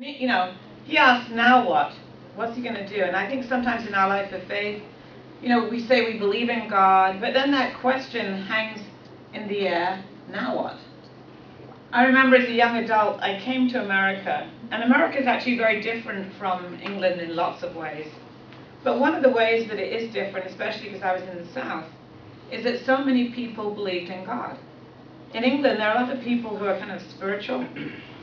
You know, he asks, now what? What's he going to do? And I think sometimes in our life of faith, we say we believe in God, but then that question hangs in the air, now what? I remember as a young adult, I came to America, and America is actually very different from England in lots of ways. But one of the ways that it is different, especially because I was in the South, is that so many people believed in God. In England, there are a lot of people who are kind of spiritual,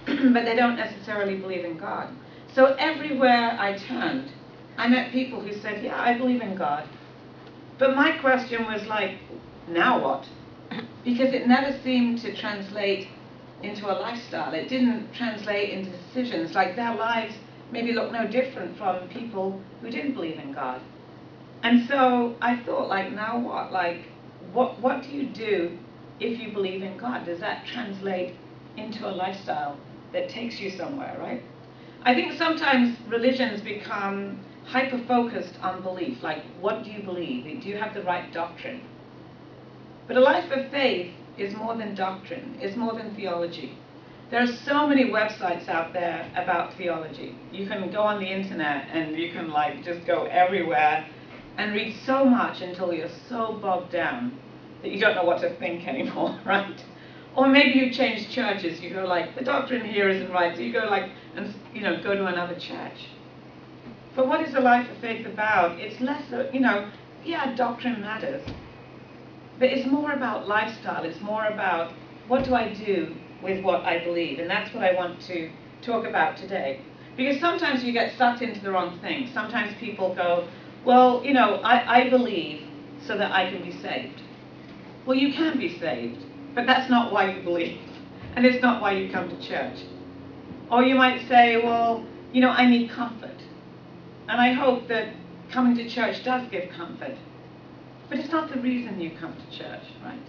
but they don't necessarily believe in God. So everywhere I turned, I met people who said, yeah, I believe in God. But my question was like, now what? Because it never seemed to translate into a lifestyle. It didn't translate into decisions. Like their lives maybe looked no different from people who didn't believe in God. And so I thought, like, now what? Like, what do you do if you believe in God? Does that translate into a lifestyle that takes you somewhere, right? I think sometimes religions become hyper-focused on belief. Like, what do you believe? Do you have the right doctrine? But a life of faith is more than doctrine. It's more than theology. There are so many websites out there about theology. You can go on the internet and you can like just go everywhere and read so much until you're so bogged down that you don't know what to think anymore, right? Or maybe you change churches. You go like, the doctrine here isn't right, so you go like, and go to another church. But what is a life of faith about? It's less, yeah, doctrine matters. But it's more about lifestyle. It's more about what do I do with what I believe? And that's what I want to talk about today. Because sometimes you get sucked into the wrong thing. Sometimes people go, well, I believe so that I can be saved. Well, you can be saved, but that's not why you believe. And it's not why you come to church. Or you might say, well, I need comfort. And I hope that coming to church does give comfort. But it's not the reason you come to church, right?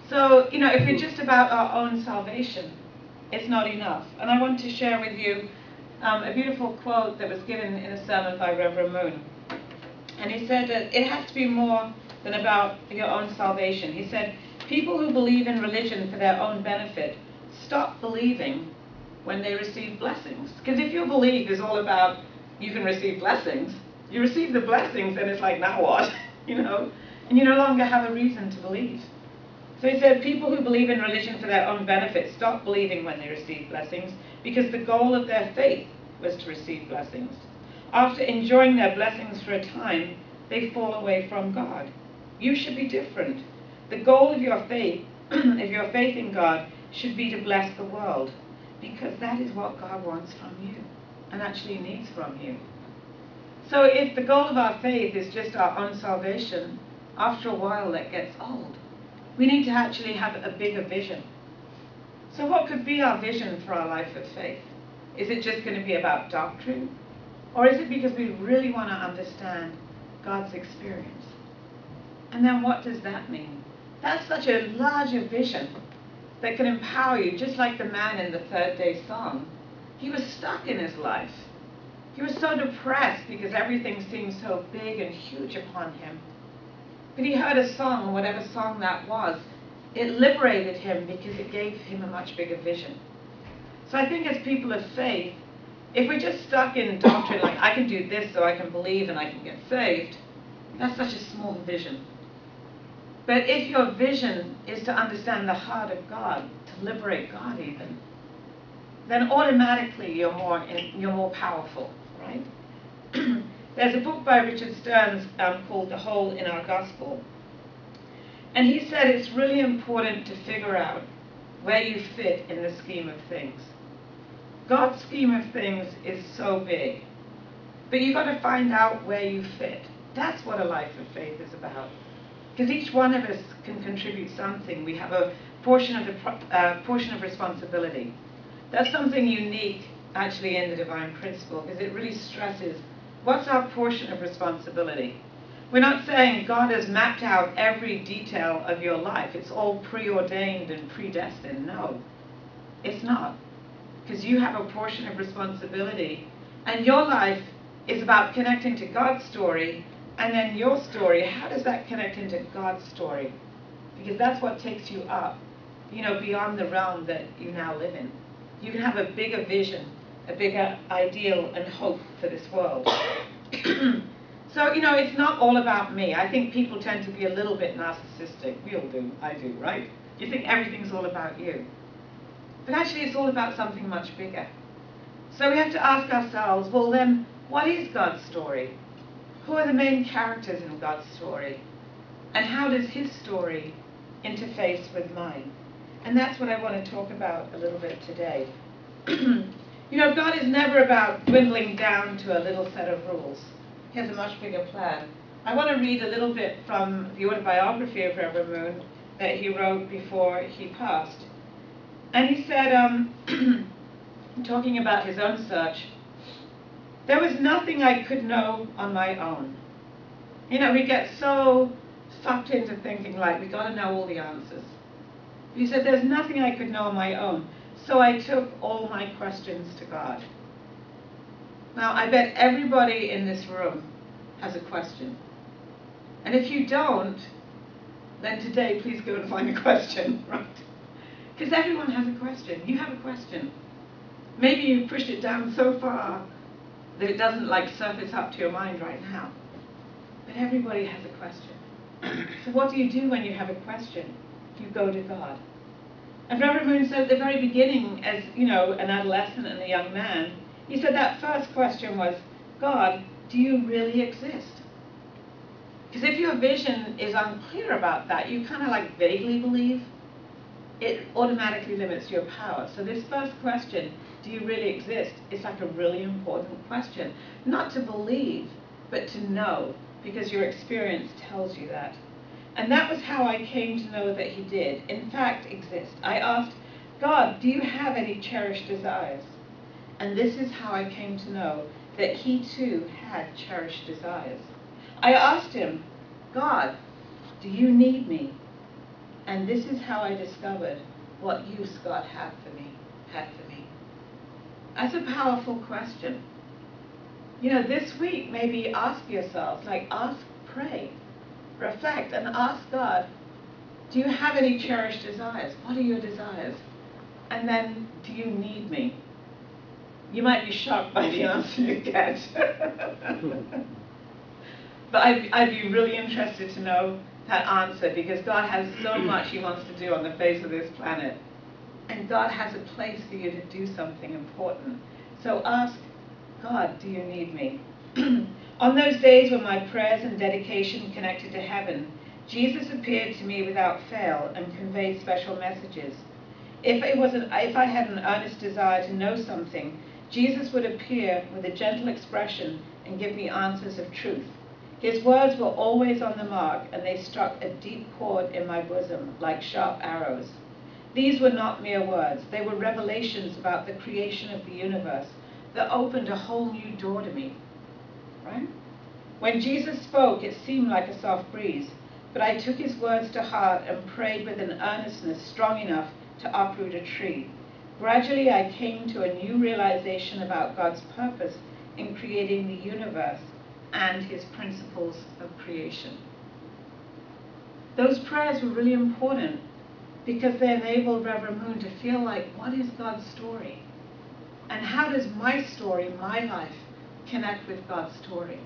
So, if it's just about our own salvation, it's not enough. And I want to share with you a beautiful quote that was given in a sermon by Reverend Moon. And he said that it has to be more than about your own salvation. He said, people who believe in religion for their own benefit stop believing when they receive blessings. Because if your belief is all about you can receive blessings, you receive the blessings and it's like, now what? And you no longer have a reason to believe. So he said, people who believe in religion for their own benefit stop believing when they receive blessings because the goal of their faith was to receive blessings. After enjoying their blessings for a time, they fall away from God. You should be different. The goal of your faith, if your faith in God, should be to bless the world because that is what God wants from you and actually needs from you. So if the goal of our faith is just our own salvation, after a while that gets old. We need to actually have a bigger vision. So what could be our vision for our life of faith? Is it just going to be about doctrine? Or is it because we really want to understand God's experience? And then what does that mean? That's such a larger vision that can empower you, just like the man in the Third Day song. He was stuck in his life. He was so depressed because everything seemed so big and huge upon him. But he heard a song, whatever song that was. It liberated him because it gave him a much bigger vision. So I think as people of faith, if we're just stuck in doctrine, like I can do this so I can believe and I can get saved, that's such a small vision. But if your vision is to understand the heart of God, to liberate God even, then automatically you're more powerful, right? There's a book by Richard Stearns called The Hole in Our Gospel. And he said it's really important to figure out where you fit in the scheme of things. God's scheme of things is so big. But you've got to find out where you fit. That's what a life of faith is about. Because each one of us can contribute something. We have a portion of responsibility. That's something unique, actually, in the Divine Principle, because it really stresses what's our portion of responsibility. We're not saying God has mapped out every detail of your life. It's all preordained and predestined. No, it's not. Because you have a portion of responsibility. And your life is about connecting to God's story. And then your story, how does that connect into God's story? Because that's what takes you up, beyond the realm that you now live in. You can have a bigger vision, a bigger ideal and hope for this world. So, it's not all about me. I think people tend to be a little bit narcissistic. We all do. I do, right? You think everything's all about you. But actually, it's all about something much bigger. So we have to ask ourselves, well then, what is God's story? Who are the main characters in God's story? And how does his story interface with mine? And that's what I want to talk about a little bit today. God is never about dwindling down to a little set of rules. He has a much bigger plan. I want to read a little bit from the autobiography of Reverend Moon that he wrote before he passed. And he said, talking about his own search, there was nothing I could know on my own. We get so sucked into thinking like we got to know all the answers. He said, there's nothing I could know on my own, so I took all my questions to God. Now, I bet everybody in this room has a question. And if you don't, then today, please go and find a question, right? Because everyone has a question. You have a question. Maybe you pushed it down so far that it doesn't surface up to your mind right now. But everybody has a question. So what do you do when you have a question? You go to God. And Reverend Moon said at the very beginning, as an adolescent and a young man, he said that first question was, God, do you really exist? Because if your vision is unclear about that, you kind of vaguely believe, it automatically limits your power. So this first question, do you really exist, is a really important question. Not to believe, but to know, because your experience tells you that. And that was how I came to know that he did, in fact, exist. I asked, God, do you have any cherished desires? And this is how I came to know that he too had cherished desires. I asked him, God, do you need me? And this is how I discovered what use God had for me. That's a powerful question. This week, maybe ask yourselves, pray, reflect, and ask God, do you have any cherished desires? What are your desires? And then, do you need me? You might be shocked by the answer you get. But I'd be really interested to know that answer, because God has so much he wants to do on the face of this planet. And God has a place for you to do something important. So ask, God, do you need me? On those days when my prayers and dedication connected to heaven, Jesus appeared to me without fail and conveyed special messages. If I had an earnest desire to know something, Jesus would appear with a gentle expression and give me answers of truth. His words were always on the mark, and they struck a deep chord in my bosom like sharp arrows. These were not mere words. They were revelations about the creation of the universe that opened a whole new door to me. Right? When Jesus spoke, it seemed like a soft breeze, but I took his words to heart and prayed with an earnestness strong enough to uproot a tree. Gradually, I came to a new realization about God's purpose in creating the universe and his principles of creation. Those prayers were really important because they enabled Reverend Moon to feel like, what is God's story? And how does my story, my life, connect with God's story?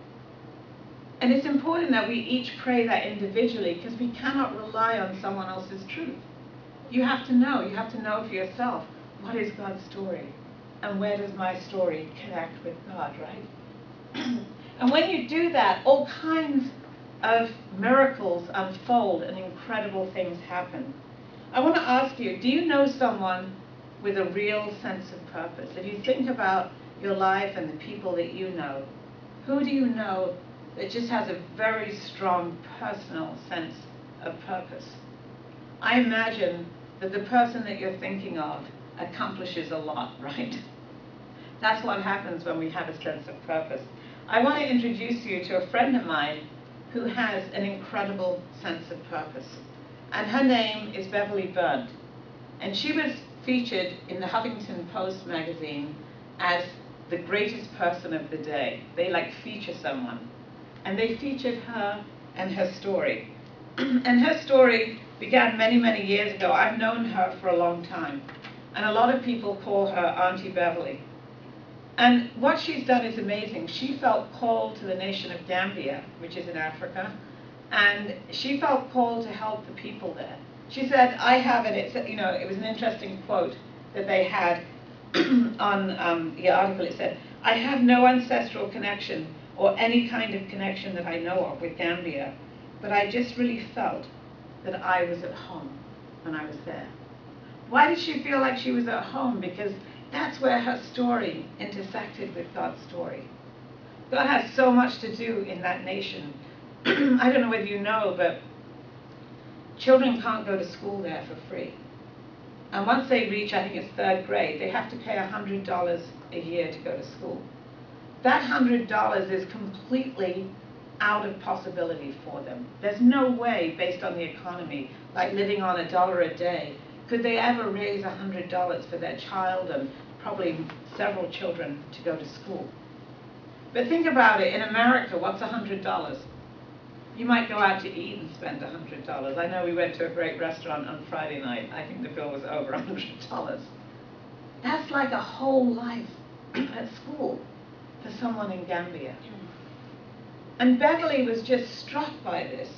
And it's important that we each pray that individually, because we cannot rely on someone else's truth. You have to know for yourself, what is God's story? And where does my story connect with God, right? And when you do that, all kinds of miracles unfold and incredible things happen. I want to ask you, do you know someone with a real sense of purpose? If you think about your life and the people that you know, who do you know that just has a very strong personal sense of purpose? I imagine that the person that you're thinking of accomplishes a lot, right? That's what happens when we have a sense of purpose. I want to introduce you to a friend of mine who has an incredible sense of purpose. And her name is Beverly Burnett. And she was featured in the Huffington Post magazine as the greatest person of the day. They feature someone. And they featured her and her story. And her story began many, many years ago. I've known her for a long time. And a lot of people call her Auntie Beverly. And what she's done is amazing. She felt called to the nation of Gambia, which is in Africa, and she felt called to help the people there. She said, I have, and it's, it was an interesting quote that they had on the article. It said, I have no ancestral connection or any kind of connection that I know of with Gambia, but I just really felt that I was at home when I was there. Why did she feel like she was at home? Because that's where her story intersected with God's story. God has so much to do in that nation. I don't know whether you know, but children can't go to school there for free. And once they reach, I think it's 3rd grade, they have to pay $100 a year to go to school. That $100 is completely out of possibility for them. There's no way, based on the economy, like living on $1 a day, could they ever raise $100 for their child and probably several children to go to school. But think about it, in America, what's $100? You might go out to eat and spend $100. I know we went to a great restaurant on Friday night. I think the bill was over $100. That's like a whole life at school for someone in Gambia. And Beverly was just struck by this.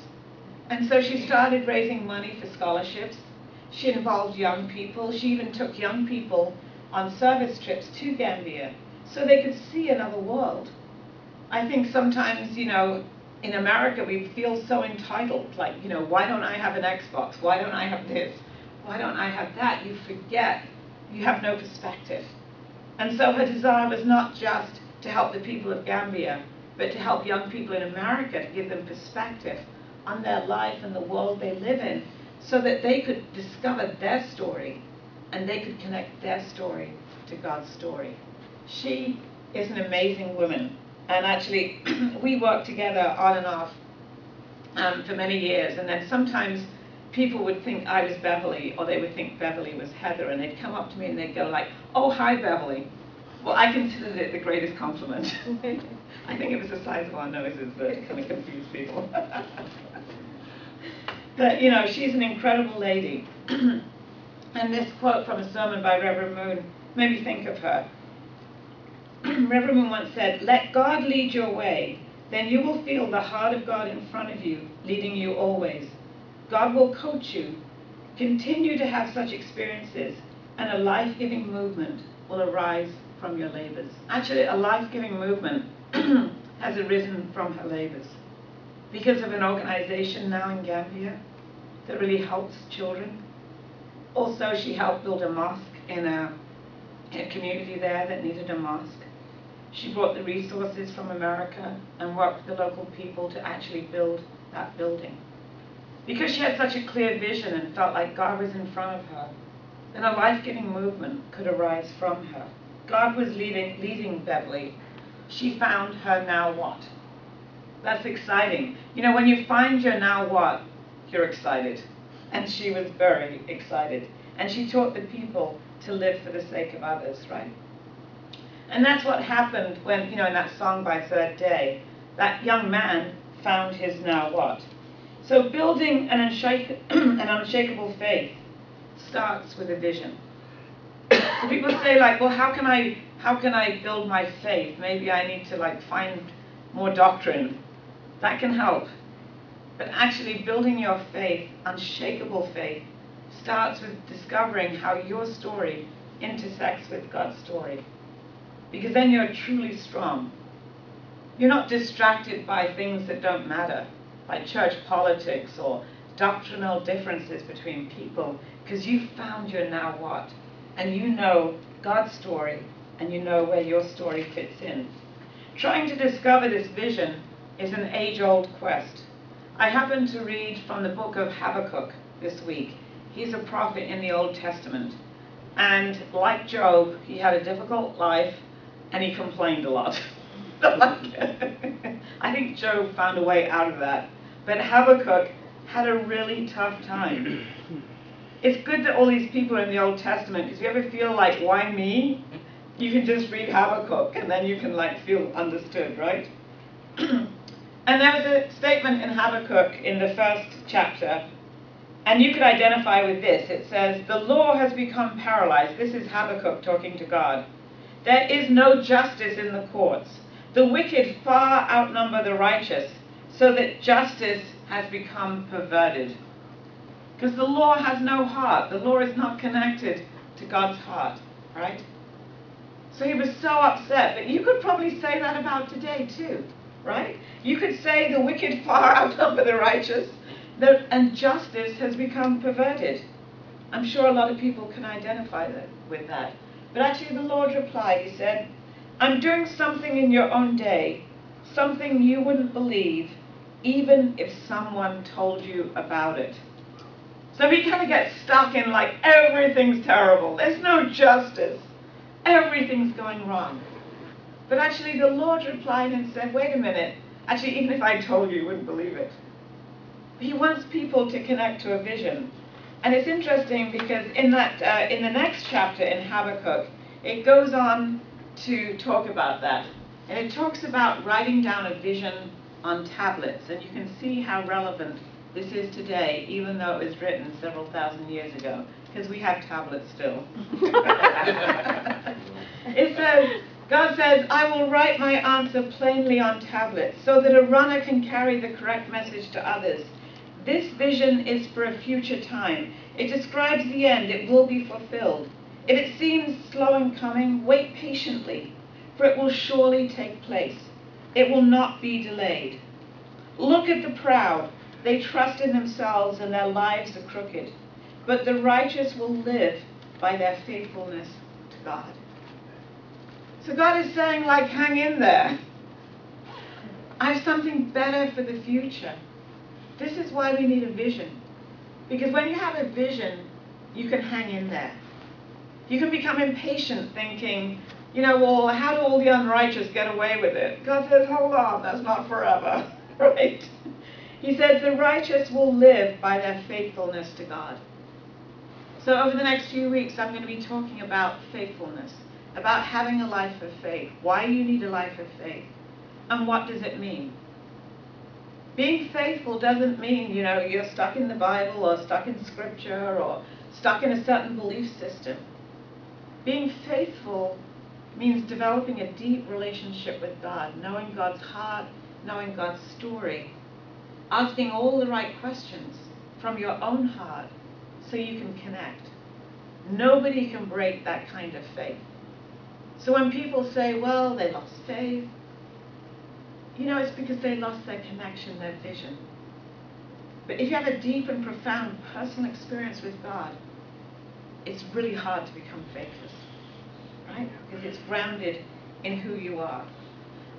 And so she started raising money for scholarships. She involved young people. She even took young people on service trips to Gambia so they could see another world. I think sometimes, in America we feel so entitled, like, why don't I have an Xbox? Why don't I have this? Why don't I have that? You forget. You have no perspective. And so her desire was not just to help the people of Gambia, but to help young people in America, to give them perspective on their life and the world they live in, so that they could discover their story and they could connect their story to God's story. She is an amazing woman. And actually, we worked together on and off for many years. And then sometimes people would think I was Beverly, or they would think Beverly was Heather. And they'd come up to me and they'd go like, oh, hi, Beverly. Well, I considered it the greatest compliment. I think it was the size of our noses that kind of confused people. But, she's an incredible lady. And this quote from a sermon by Reverend Moon made me think of her. Reverend Moon once said, let God lead your way, then you will feel the heart of God in front of you, leading you always. God will coach you. Continue to have such experiences, and a life-giving movement will arise from your labors. Actually, a life-giving movement has arisen from her labors because of an organization now in Gambia that really helps children. Also, she helped build a mosque in a community there that needed a mosque. She brought the resources from America and worked with the local people to actually build that building. Because she had such a clear vision and felt like God was in front of her, then a life-giving movement could arise from her. God was leading Beverly. She found her now what? That's exciting. When you find your now what, you're excited. And she was very excited. And she taught the people to live for the sake of others, right? And that's what happened when, in that song by Third Day, that young man found his now what. So building an unshakable faith starts with a vision. So people say, like, well, how can I build my faith? Maybe I need to, find more doctrine. That can help. But actually building your faith, unshakable faith, starts with discovering how your story intersects with God's story. Because then you're truly strong. You're not distracted by things that don't matter, like church politics or doctrinal differences between people, because you've found your now what, and you know God's story, and you know where your story fits in. Trying to discover this vision is an age-old quest. I happened to read from the book of Habakkuk this week. He's a prophet in the Old Testament. And like Job, he had a difficult life and he complained a lot. I think Job found a way out of that. But Habakkuk had a really tough time. It's good that all these people are in the Old Testament, because if you ever feel like, why me? You can just read Habakkuk and then you can feel understood, right? And there was a statement in Habakkuk in the first chapter And you could identify with this. It says, the law has become paralyzed. This is Habakkuk talking to God. There is no justice in the courts. The wicked far outnumber the righteous, so that justice has become perverted. Because the law has no heart. The law is not connected to God's heart, right? So he was so upset. But you could probably say that about today too, right? You could say the wicked far outnumber the righteous, and justice has become perverted. I'm sure a lot of people can identify with that. But actually the Lord replied, he said, I'm doing something in your own day, something you wouldn't believe, even if someone told you about it. So we kind of get stuck in like, everything's terrible, there's no justice, everything's going wrong. But actually the Lord replied and said, wait a minute, actually even if I told you, you wouldn't believe it. He wants people to connect to a vision. And it's interesting because in the next chapter in Habakkuk, it goes on to talk about that. And it talks about writing down a vision on tablets. And you can see how relevant this is today, even though it was written several thousand years ago, because we have tablets still. It says, God says, I will write my answer plainly on tablets so that a runner can carry the correct message to others. This vision is for a future time. It describes the end. It will be fulfilled. If it seems slow in coming, wait patiently, for it will surely take place. It will not be delayed. Look at the proud. They trust in themselves and their lives are crooked. But the righteous will live by their faithfulness to God. So God is saying, like, hang in there. I have something better for the future. This is why we need a vision. Because when you have a vision, you can hang in there. You can become impatient thinking, you know, well, how do all the unrighteous get away with it? God says, hold on, that's not forever, right? He says the righteous will live by their faithfulness to God. So over the next few weeks, I'm going to be talking about faithfulness, about having a life of faith, why you need a life of faith, and what does it mean. Being faithful doesn't mean, you know, you're stuck in the Bible or stuck in Scripture or stuck in a certain belief system. Being faithful means developing a deep relationship with God, knowing God's heart, knowing God's story, asking all the right questions from your own heart so you can connect. Nobody can break that kind of faith. So when people say, well, they lost faith, you know, it's because they lost their connection, their vision. But if you have a deep and profound personal experience with God, it's really hard to become faithless, right? Because it's grounded in who you are.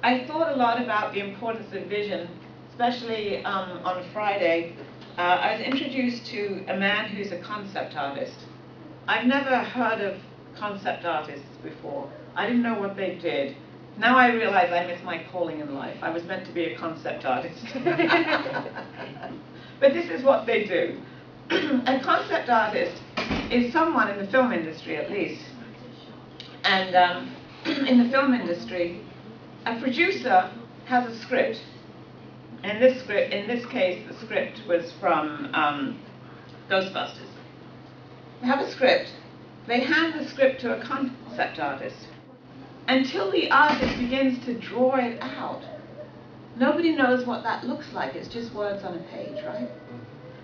I thought a lot about the importance of vision, especially on Friday. I was introduced to a man who's a concept artist. I've never heard of concept artists before. I didn't know what they did. Now I realize I missed my calling in life. I was meant to be a concept artist. But this is what they do. A concept artist is someone in the film industry, at least. And in the film industry, a producer has a script. And in this case, the script was from Ghostbusters. They have a script. They hand the script to a concept artist. Until the artist begins to draw it out, nobody knows what that looks like. It's just words on a page, right?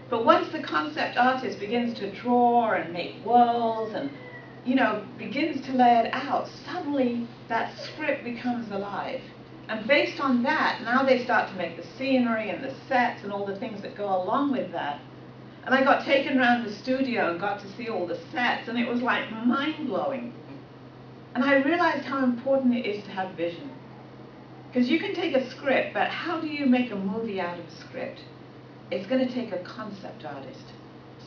But once the concept artist begins to draw and make worlds and, you know, begins to lay it out, suddenly that script becomes alive. And based on that, now they start to make the scenery and the sets and all the things that go along with that. And I got taken around the studio and got to see all the sets, and it was like mind-blowing. And I realized how important it is to have vision. Because you can take a script, but how do you make a movie out of a script? It's going to take a concept artist,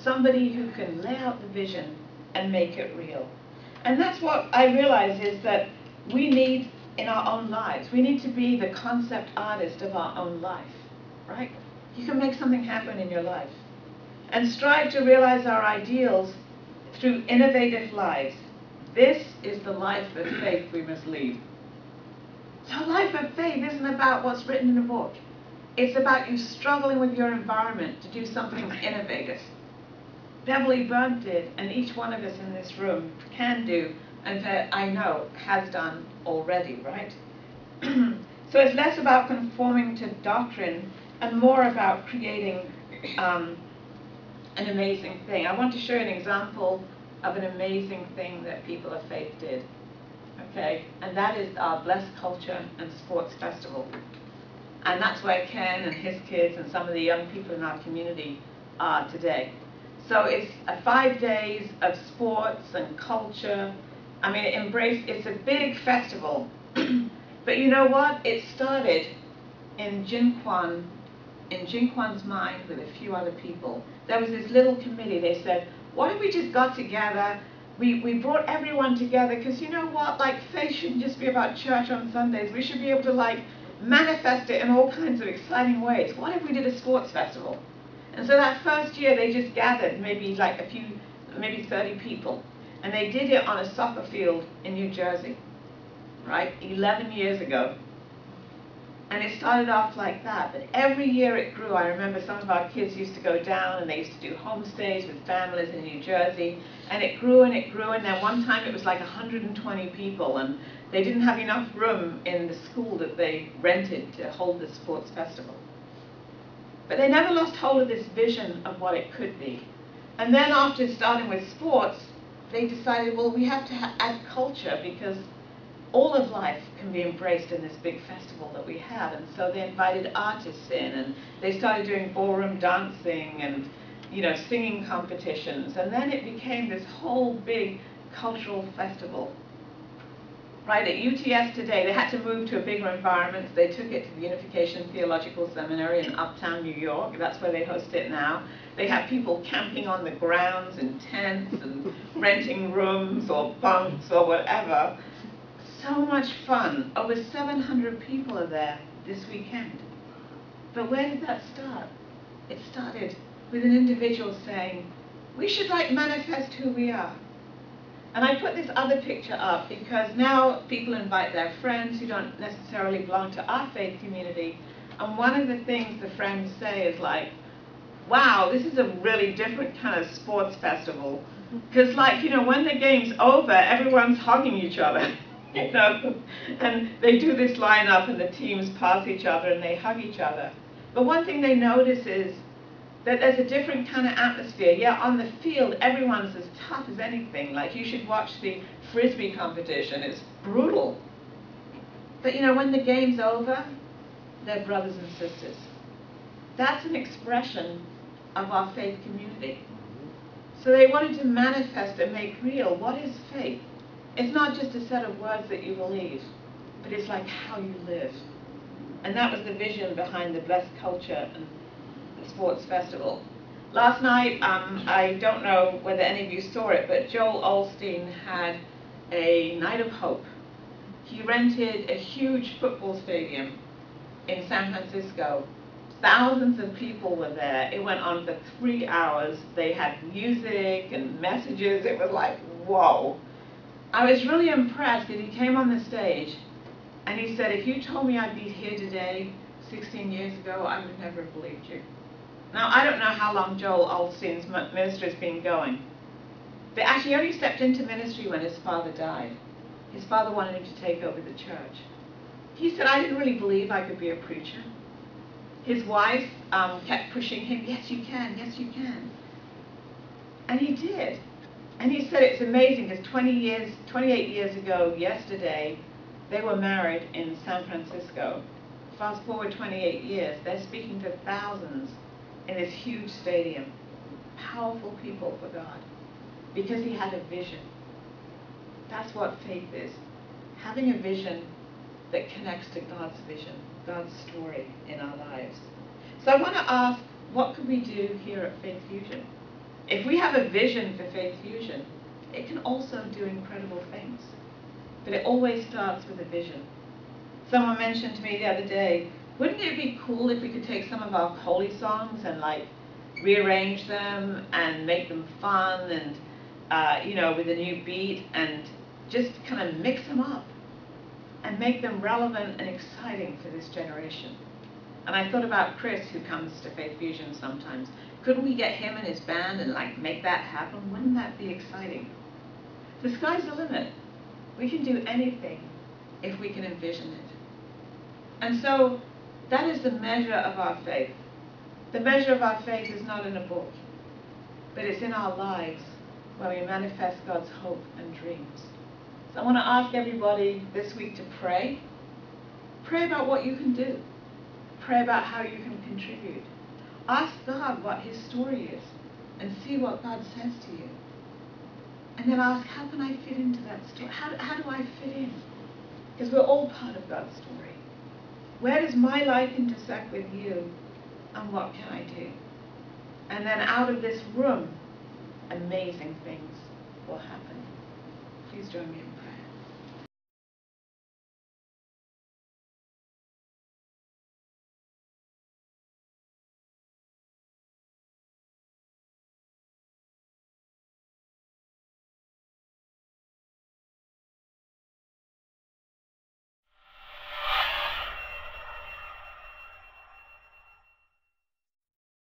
somebody who can lay out the vision and make it real. And that's what I realize is that we need in our own lives. We need to be the concept artist of our own life, right? You can make something happen in your life. And strive to realize our ideals through innovative lives. This is the life of faith we must lead. So life of faith isn't about what's written in a book. It's about you struggling with your environment to do something innovative. Beverly Burnt did, and each one of us in this room can do, and that I know has done already, right? So it's less about conforming to doctrine and more about creating an amazing thing. I want to show you an example of an amazing thing that People of Faith did. Okay, and that is our Blessed Culture and Sports Festival. And that's where Ken and his kids and some of the young people in our community are today. So it's 5 days of sports and culture. I mean, it's a big festival. But you know what? It started in Jinquan's mind with a few other people. There was this little committee. They said, what if we just got together? We brought everyone together, because you know what? Like, faith shouldn't just be about church on Sundays. We should be able to, like, manifest it in all kinds of exciting ways. What if we did a sports festival? And so that first year, they just gathered maybe 30 people. And they did it on a soccer field in New Jersey, right? 11 years ago. And it started off like that, but every year it grew. I remember some of our kids used to go down and they used to do homestays with families in New Jersey, and it grew and it grew, and then one time it was like 120 people, and they didn't have enough room in the school that they rented to hold the sports festival. But they never lost hold of this vision of what it could be. And then after starting with sports, they decided, well, we have to add culture, because all of life can be embraced in this big festival that we have. And so they invited artists in, and they started doing ballroom dancing and, you know, singing competitions. And then it became this whole big cultural festival. Right, at UTS today, they had to move to a bigger environment. So they took it to the Unification Theological Seminary in Uptown, New York. That's where they host it now. They have people camping on the grounds in tents and renting rooms or bunks or whatever. So much fun. Over 700 people are there this weekend. But where did that start? It started with an individual saying, we should like manifest who we are. And I put this other picture up because now people invite their friends who don't necessarily belong to our faith community. And one of the things the friends say is like, wow, this is a really different kind of sports festival. Because like, you know, when the game's over, everyone's hugging each other. You know, and they do this lineup and the teams pass each other and they hug each other. But one thing they notice is that there's a different kind of atmosphere. Yeah, on the field, everyone's as tough as anything. Like, you should watch the Frisbee competition. It's brutal. But you know, when the game's over, they're brothers and sisters. That's an expression of our faith community. So they wanted to manifest and make real what is faith. It's not just a set of words that you believe, but it's like how you live. And that was the vision behind the Blessed Culture and the Sports Festival. Last night, I don't know whether any of you saw it, but Joel Osteen had a Night of Hope. He rented a huge football stadium in San Francisco. Thousands of people were there. It went on for 3 hours. They had music and messages. It was like, whoa. I was really impressed that he came on the stage and he said, if you told me I'd be here today 16 years ago, I would never have believed you. Now, I don't know how long Joel Osteen's ministry has been going, but actually he only stepped into ministry when his father died. His father wanted him to take over the church. He said, I didn't really believe I could be a preacher. His wife kept pushing him, yes you can, yes you can. And he did. And he said it's amazing because 28 years ago, yesterday, they were married in San Francisco. Fast forward 28 years, they're speaking to thousands in this huge stadium. Powerful people for God. Because he had a vision. That's what faith is. Having a vision that connects to God's vision, God's story in our lives. So I want to ask, what could we do here at Faith Fusion? If we have a vision for Faith Fusion, it can also do incredible things. But it always starts with a vision. Someone mentioned to me the other day, wouldn't it be cool if we could take some of our holy songs and like rearrange them and make them fun and, you know, with a new beat and just kind of mix them up and make them relevant and exciting for this generation. And I thought about Chris, who comes to Faith Fusion sometimes. Couldn't we get him and his band and like make that happen? Wouldn't that be exciting? The sky's the limit. We can do anything if we can envision it. And so that is the measure of our faith. The measure of our faith is not in a book, but it's in our lives when we manifest God's hope and dreams. So I want to ask everybody this week to pray. Pray about what you can do. Pray about how you can contribute. Ask God what his story is and see what God says to you. And then ask, how can I fit into that story? How do I fit in? Because we're all part of God's story. Where does my life intersect with you, and what can I do? And then out of this room, amazing things will happen. Please join me in prayer.